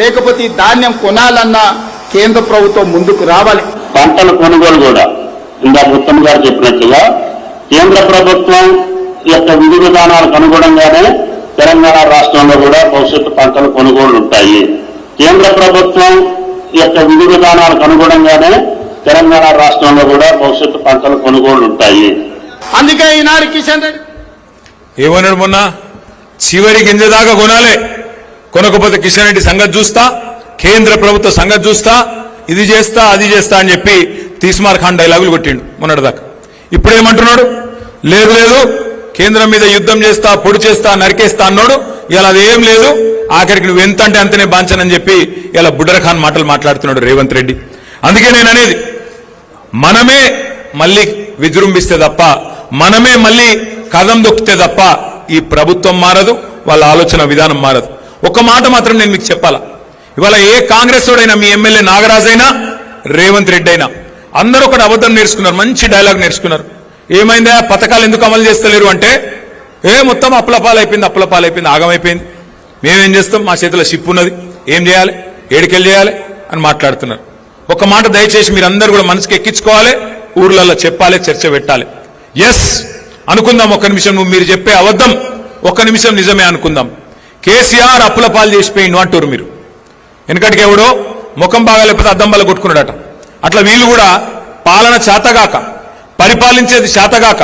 లేకపోతే ఈ ధాన్యం కొనాలన్నా కేంద్ర ప్రభుత్వం ముందుకు రావాలి. పంటల కొనుగోలు కూడా ఇందాక ఉత్తమ్ గారు చెప్పినట్లుగా కేంద్ర ప్రభుత్వం యొక్క విధి విధానాలకు అనుగుణంగానే తెలంగాణ రాష్ట్రంలో కూడా భవిష్యత్తు పంటల కొనుగోళ్లు ఉంటాయి. కేంద్ర ప్రభుత్వం యొక్క విధి విధానాలకు అనుగుణంగానే తెలంగాణ రాష్ట్రంలో కూడా భవిష్యత్తు పంటల కొనుగోళ్లు ఉంటాయి. అందుకే ఈనాడు కిషన్ రెడ్డి ఏమన్నాడు మొన్న, చివరి గింజ దాకా కొనాలి, కొనకపోతే కిషన్ రెడ్డి సంగతి చూస్తా, కేంద్ర ప్రభుత్వ సంగతి చూస్తా, ఇది చేస్తా అది చేస్తా అని చెప్పి తీస్మార్ ఖాన్ డైలాగులు కొట్టిండు మొన్నటిదాకా. ఇప్పుడేమంటున్నాడు, లేదు లేదు కేంద్రం మీద యుద్ధం చేస్తా, పొడి చేస్తా, నరికేస్తా అన్నాడు. ఇలా అదేం లేదు, ఆఖరికి నువ్వు ఎంత అంటే అంతనే బాంచనని చెప్పి ఇలా బుడ్డర్ ఖాన్ మాటలు మాట్లాడుతున్నాడు రేవంత్ రెడ్డి. అందుకే నేను అనేది, మనమే మళ్ళీ విజృంభిస్తే తప్ప, మనమే మళ్ళీ కదం దొక్కితే తప్ప ఈ ప్రభుత్వం మారదు, వాళ్ళ ఆలోచన విధానం మారదు. ఒక మాట మాత్రం నేను మీకు చెప్పాలా, ఇవాళ ఏ కాంగ్రెస్ వాడైనా, మీ ఎమ్మెల్యే నాగరాజ్ అయినా రేవంత్ రెడ్డి అయినా అందరూ ఒకటి అబద్ధం నేర్చుకున్నారు, మంచి డైలాగ్ నేర్చుకున్నారు. ఏమైందా పథకాలు ఎందుకు అమలు చేస్తలేరు అంటే, మొత్తం అప్పులపాలైపోయింది, ఆగమైపోయింది, మేమేం చేస్తాం, మా చేతిలో షిప్ ఉన్నది, ఏం చేయాలి, ఏడికెళ్ళి చేయాలి అని మాట్లాడుతున్నారు. ఒక మాట దయచేసి మీరందరూ కూడా మనసుకి ఎక్కించుకోవాలి, ఊర్లలో చెప్పాలి, చర్చ పెట్టాలి. ఎస్ అనుకుందాం, ఒక్క నిమిషం మీరు చెప్పే అబద్ధం ఒక్క నిమిషం నిజమే అనుకుందాం. కేసీఆర్ అప్పులపాలు చేసిపోయిండు అంటారు మీరు. వెనకటికి ఎవడో ముఖం బాగాలేకపోతే అద్దం బల్ల కొట్టుకున్నాడట. అట్లా వీళ్ళు కూడా పాలన చేతగాక, పరిపాలించేది చేతగాక,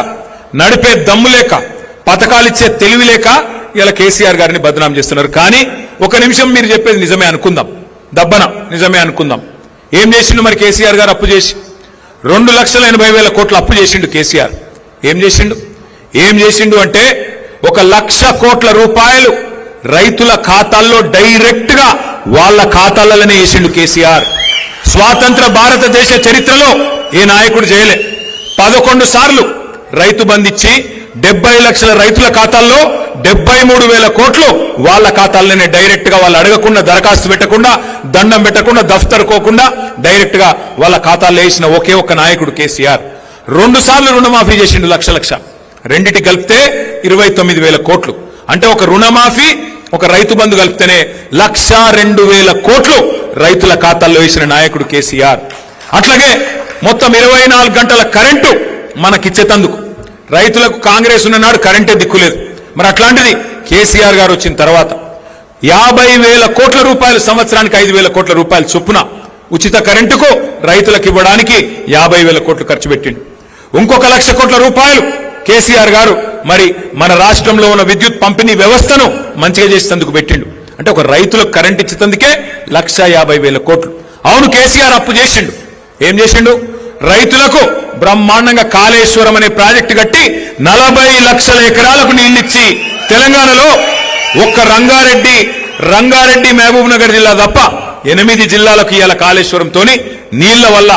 నడిపే దమ్ము లేక, పథకాలిచ్చే తెలివి లేక ఇలా కేసీఆర్ గారిని బదనాం చేస్తున్నారు. కానీ ఒక నిమిషం మీరు చెప్పేది నిజమే అనుకుందాం, దబ్బన నిజమే అనుకుందాం. ఏం చేసిండు మరి కేసీఆర్ గారు? అప్పు చేసి 2,80,000 కోట్లు అప్పు చేసిండు కేసీఆర్. ఏం చేసిండు అంటే 1,00,000 కోట్ల రూపాయలు రైతుల ఖాతాల్లో డైరెక్ట్ గా వాళ్ళ ఖాతాలలోనే వేసిండు కేసీఆర్. స్వాతంత్ర భారతదేశ చరిత్రలో ఏ నాయకుడు చేయలే. 11 సార్లు రైతు బంధించి 70 లక్షల రైతుల ఖాతాల్లో 73,000 కోట్లు వాళ్ళ ఖాతాల్లోనే డైరెక్ట్ గా, వాళ్ళు అడగకుండా, దరఖాస్తు పెట్టకుండా, దండం పెట్టకుండా, దఫ్తర్ కోకుండా డైరెక్ట్ గా వాళ్ళ ఖాతాల్లో వేసిన ఒకే ఒక్క నాయకుడు కేసీఆర్. 2 సార్లు రుణమాఫీ చేసిండు, లక్ష రెండిటి కలిపితే 29,000 కోట్లు. అంటే ఒక రుణమాఫీ, ఒక రైతు బంధు కలిపితేనే 1,02,000 కోట్లు రైతుల ఖాతాల్లో వేసిన నాయకుడు కేసీఆర్. అట్లాగే మొత్తం 24 గంటల కరెంటు మనకిచ్చేతందుకు రైతులకు కాంగ్రెస్ ఉన్ననాడు కరెంటే దిక్కులేదు. మరి అట్లాంటిది కేసీఆర్ గారు వచ్చిన తర్వాత 50,000 కోట్ల రూపాయలు, సంవత్సరానికి 5,000 కోట్ల రూపాయలు చొప్పున ఉచిత కరెంటుకు రైతులకు ఇవ్వడానికి 50,000 కోట్లు ఖర్చు పెట్టిండు. ఇంకొక 1,00,000 కోట్ల రూపాయలు కేసీఆర్ గారు మరి మన రాష్ట్రంలో ఉన్న విద్యుత్ పంపిణీ వ్యవస్థను మంచిగా చేసేందుకు పెట్టిండు. అంటే ఒక రైతులకు కరెంట్ ఇచ్చేందుకే 1,50,000 కోట్లు. అవును, కేసీఆర్ అప్పు చేసిండు. ఏం చేసిండు? రైతులకు బ్రహ్మాండంగా కాళేశ్వరం అనే ప్రాజెక్టు కట్టి 40 లక్షల ఎకరాలకు నీళ్లిచ్చి తెలంగాణలో ఒక్క రంగారెడ్డి మహబూబ్ నగర్ జిల్లా తప్ప 8 జిల్లాలకు ఇవాళ కాళేశ్వరంతోని నీళ్ల వల్ల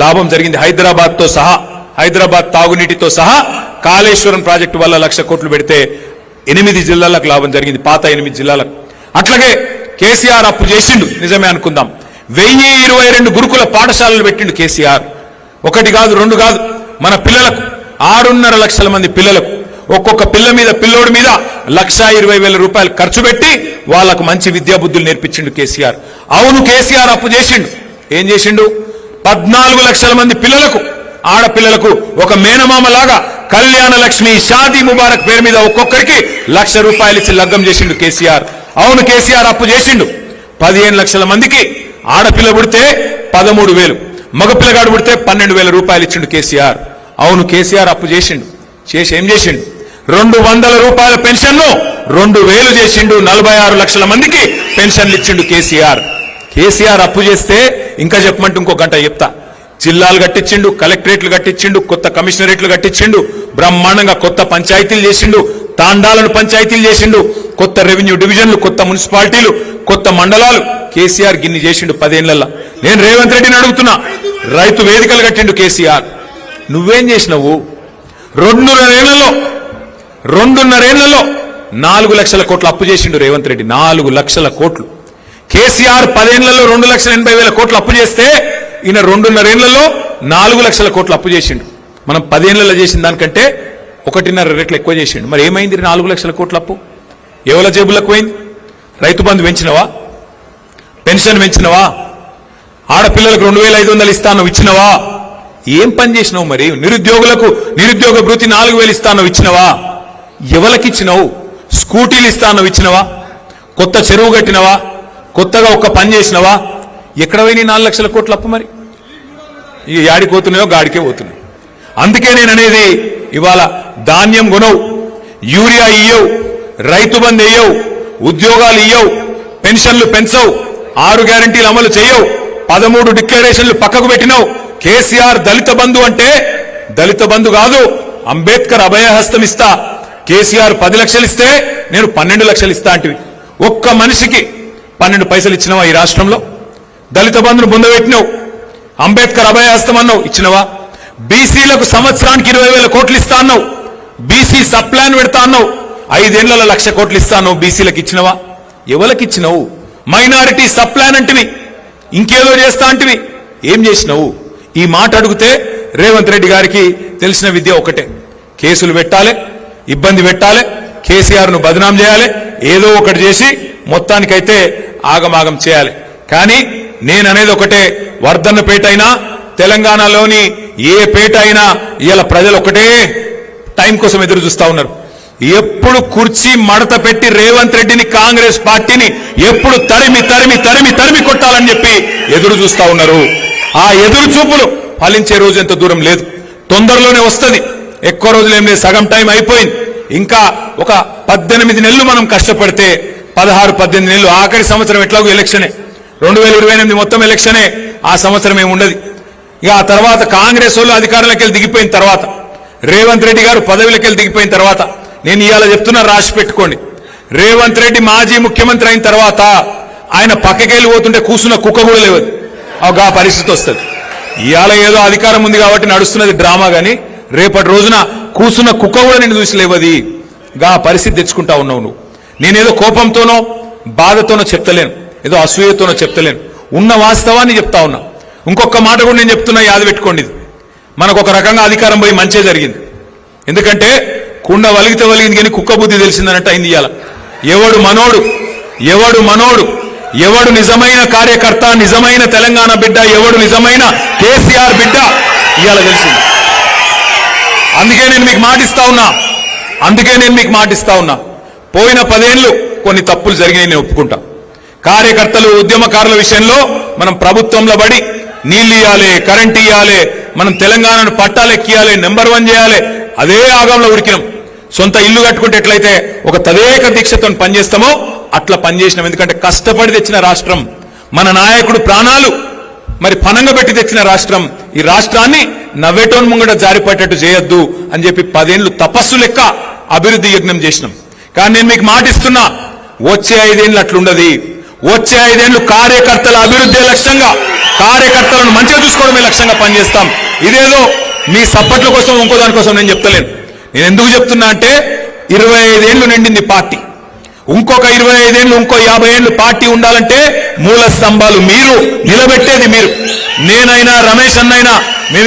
లాభం జరిగింది. హైదరాబాద్ తాగునీటితో సహా కాళేశ్వరం ప్రాజెక్టు వల్ల 1,00,000 కోట్లు పెడితే 8 జిల్లాలకు లాభం జరిగింది, పాత 8 జిల్లాలకు. అట్లాగే కేసీఆర్ అప్పు చేసిండు, నిజమే అనుకుందాం. 1022 గురుకుల పాఠశాలలు పెట్టిండు కేసీఆర్. 1 కాదు 2 కాదు, మన పిల్లలకు 6.5 లక్షల మంది పిల్లలకు ఒక్కొక్క పిల్లోడి మీద 1,20,000 రూపాయలు ఖర్చు పెట్టి వాళ్లకు మంచి విద్యాబుద్ధులు నేర్పించిండు కేసీఆర్. అవును, కేసీఆర్ అప్పు చేసిండు. ఏం చేసిండు? 14 లక్షల మంది పిల్లలకు, ఆడపిల్లలకు ఒక మేనమామలాగా కళ్యాణ లక్ష్మి, షాదీ ముబారక్ పేరు మీద ఒక్కొక్కరికి 1,00,000 రూపాయలు ఇచ్చి లగ్గం చేసిండు కేసీఆర్. అవును, కేసీఆర్ అప్పు చేసిండు. 15 లక్షల మందికి ఆడపిల్ల పుడితే 13,000, మగపిల్లగాడు పుడితే 12,000 రూపాయలు ఇచ్చిండు కేసీఆర్. అవును, కేసీఆర్ అప్పు చేసిండు. చేసి ఏం చేసిండు? 200 రూపాయల పెన్షన్ను 2,000 చేసిండు. 46 లక్షల మందికి పెన్షన్లు ఇచ్చిండు కేసీఆర్. కేసీఆర్ అప్పు చేస్తే ఇంకా చెప్పమంటే ఇంకో గంట చెప్తా. జిల్లాలు కట్టించిండు, కలెక్టరేట్లు కట్టించిండు, కొత్త కమిషనరేట్లు కట్టించిండు, బ్రహ్మాండంగా కొత్త పంచాయతీలు చేసిండు, తాండాలను పంచాయతీలు చేసిండు, కొత్త రెవెన్యూ డివిజన్లు, కొత్త మున్సిపాలిటీలు, కొత్త మండలాలు. కేసీఆర్ గిన్ని చేసిండు 10 ఏళ్లలో. నేను రేవంత్ రెడ్డిని అడుగుతున్నా, రైతు వేదికలు కట్టిండు కేసీఆర్. నువ్వేం చేసినావు? 2.5 ఏళ్లలో 4 లక్షల కోట్లు అప్పు చేసిండు రేవంత్ రెడ్డి. 4 లక్షల కోట్లు. కేసీఆర్ 10 ఏళ్లలో 2,80,000 కోట్లు అప్పు చేస్తే ఈయన 2.5 ఏళ్లలో 4 లక్షల కోట్లు అప్పు చేసిండు. మనం 10 ఏళ్లలో చేసిన దానికంటే 1.5 రెట్లు ఎక్కువ చేసిండు. మరి ఏమైంది 4 లక్షల కోట్ల అప్పు? ఎవల జేబులకు పోయింది? రైతు బంధు పెంచినవా? పెన్షన్ పెంచినవా? ఆడపిల్లలకు 2500 ఇస్తాను ఇచ్చినవా? ఏం పని చేసినావు? మరి నిరుద్యోగులకు నిరుద్యోగ భృతి 4000 ఇస్తాను ఇచ్చినవా? ఎవరికిచ్చినావు? స్కూటీలు ఇస్తాను ఇచ్చినవా? కొత్త చెరువు కట్టినవా? కొత్తగా ఒక్క పని చేసినవా? ఎక్కడ పోయి 4 లక్షల కోట్ల అప్పు? మరి ఇక యాడికి పోతున్నాయో గాడికే పోతున్నాయి. అందుకే నేను అనేది, ఇవాళ ధాన్యం కొనవు, యూరియా ఇయ్యవు, రైతు బంధు ఇయ్యవు, ఉద్యోగాలు ఇయ్యవు, పెన్షన్లు పెంచవు, 6 గ్యారంటీలు అమలు చేయవు, 13 డిక్లరేషన్లు పక్కకు పెట్టినావు. కేసీఆర్ దళిత బంధు అంటే దళిత బంధు కాదు, అంబేద్కర్ అభయహస్తం ఇస్తా. కేసీఆర్ 10 లక్షలు ఇస్తే నేను 12 లక్షలు ఇస్తా అంటివి. ఒక్క మనిషికి 12 పైసలు ఇచ్చినవా ఈ రాష్ట్రంలో? దళిత బంధును బొందబెట్టినావు, అంబేద్కర్ అభయహస్తం అన్నావు, ఇచ్చినవా? బీసీలకు సంవత్సరానికి 20,000 కోట్లు ఇస్తా అన్నావు, బీసీ సప్లాన్ పెడతా అన్నావు, 5 ఏళ్లలో 1,00,000 కోట్లు ఇస్తాను, బీసీలకు ఇచ్చినవా? ఎవరికి ఇచ్చినవు? మైనారిటీ సప్లాన్ అంటివి, ఇంకేదో చేస్తా అంటివి, ఏం చేసినావు? ఈ మాట అడిగితే రేవంత్ రెడ్డి గారికి తెలిసిన విద్య ఒకటే, కేసులు పెట్టాలి, ఇబ్బంది పెట్టాలి, కేసీఆర్ ను బదనాం చేయాలి, ఏదో ఒకటి చేసి మొత్తానికైతే ఆగమాగం చేయాలి. కానీ నేననేది ఒకటే, వర్ధన్నపేట అయినా తెలంగాణలోని ఏ పేట అయినా ఇవాళ ప్రజలు ఒకటే టైం కోసం ఎదురు చూస్తా ఉన్నారు. ఎప్పుడు కుర్చీ మడత పెట్టి రేవంత్ రెడ్డిని, కాంగ్రెస్ పార్టీని ఎప్పుడు తరిమి తరిమి తరిమి తరిమి కొట్టాలని చెప్పి ఎదురు చూస్తా ఉన్నారు. ఆ ఎదురు చూపులు ఫలించే రోజు ఎంత దూరం లేదు, తొందరలోనే వస్తుంది. ఎక్కువ రోజులు ఏం లేదు, సగం టైం అయిపోయింది. ఇంకా ఒక 18 నెలలు మనం కష్టపడితే 16-18 నెలలు, ఆఖరి సంవత్సరం ఎట్లాగో ఎలక్షనే, 2028 మొత్తం ఎలక్షనే, ఆ సంవత్సరం ఏముండదు. ఇక ఆ తర్వాత కాంగ్రెస్ వాళ్ళు అధికారంలోకి వెళ్ళి దిగిపోయిన తర్వాత, రేవంత్ రెడ్డి గారు పదవిలోకి వెళ్ళి దిగిపోయిన తర్వాత, నేను ఇవాళ చెప్తున్నా, రాసి పెట్టుకోండి, రేవంత్ రెడ్డి మాజీ ముఖ్యమంత్రి అయిన తర్వాత ఆయన పక్కకెళ్ళి పోతుంటే కూర్చున్న కుక్క కూడా లేవదు. ఆ పరిస్థితి వస్తుంది. ఇవాళ ఏదో అధికారం ఉంది కాబట్టి నడుస్తున్నది డ్రామా, గాని రేపటి రోజున కూర్చున్న కుక్క కూడా నేను చూసి లేవది. గా పరిస్థితి తెచ్చుకుంటా ఉన్నావు నువ్వు. నేనేదో కోపంతోనో బాధతోనో చెప్తలేను, ఏదో అసూయతోనో చెప్తలేను, ఉన్న వాస్తవాన్ని చెప్తా ఉన్నా. ఇంకొక మాట కూడా నేను చెప్తున్నా, యాద పెట్టుకోండి, ఇది మనకు ఒక రకంగా అధికారం పోయి మంచే జరిగింది. ఎందుకంటే కుండ వలిగితే వలిగింది కానీ కుక్క బుద్ధి తెలిసిందన్నట్టు అయింది. ఇవాళ ఎవడు మనోడు, ఎవడు మనోడు, ఎవడు నిజమైన కార్యకర్త, నిజమైన తెలంగాణ బిడ్డ, ఎవడు నిజమైన కేసీఆర్ బిడ్డ ఇవాళ తెలిసింది. అందుకే నేను మీకు మాటిస్తా ఉన్నా, పోయిన 10 ఏళ్లు కొన్ని తప్పులు జరిగినాయి, నేను ఒప్పుకుంటా. కార్యకర్తలు, ఉద్యమకారుల విషయంలో మనం ప్రభుత్వంలో పడి నీళ్లు ఇయ్యాలి, కరెంట్ ఇయ్యాలి, మనం తెలంగాణను పట్టాలెక్కియాలి, నెంబర్ 1 చేయాలి, అదే ఆగంలో ఉడికినాం. సొంత ఇల్లు కట్టుకుంటే ఎట్లయితే ఒక తదేక దీక్షతో పనిచేస్తామో అట్లా పనిచేసినాం. ఎందుకంటే కష్టపడి తెచ్చిన రాష్ట్రం, మన నాయకుడు ప్రాణాలు మరి పనంగా పెట్టి తెచ్చిన రాష్ట్రం. ఈ రాష్ట్రాన్ని నవ్వేటోన్ ముంగట జారిపట్టేట్టు చేయొద్దు అని చెప్పి 10 ఏళ్లు తపస్సు లెక్క అభివృద్ధి యజ్ఞం చేసినాం. కానీ నేను మీకు మాటిస్తున్నా, వచ్చే 5 ఏళ్ళు అట్లుండదు. వచ్చే 5 ఏళ్లు కార్యకర్తల అభివృద్ధి లక్ష్యంగా, కార్యకర్తలను మంచిగా చూసుకోవడమే లక్ష్యంగా పనిచేస్తాం. ఇదేదో మీ సప్పట్ల కోసం ఇంకో దానికోసం నేను చెప్తలేను. నేను ఎందుకు చెప్తున్నా అంటే, 25 ఏళ్లు నిండింది పార్టీ, ఇంకొక 25 ఏళ్లు, ఇంకో 50 ఏళ్లు పార్టీ ఉండాలంటే మూల స్తంభాలు మీరు, నిలబెట్టేది మీరు. నేనైనా, రమేష్ అన్నైనా,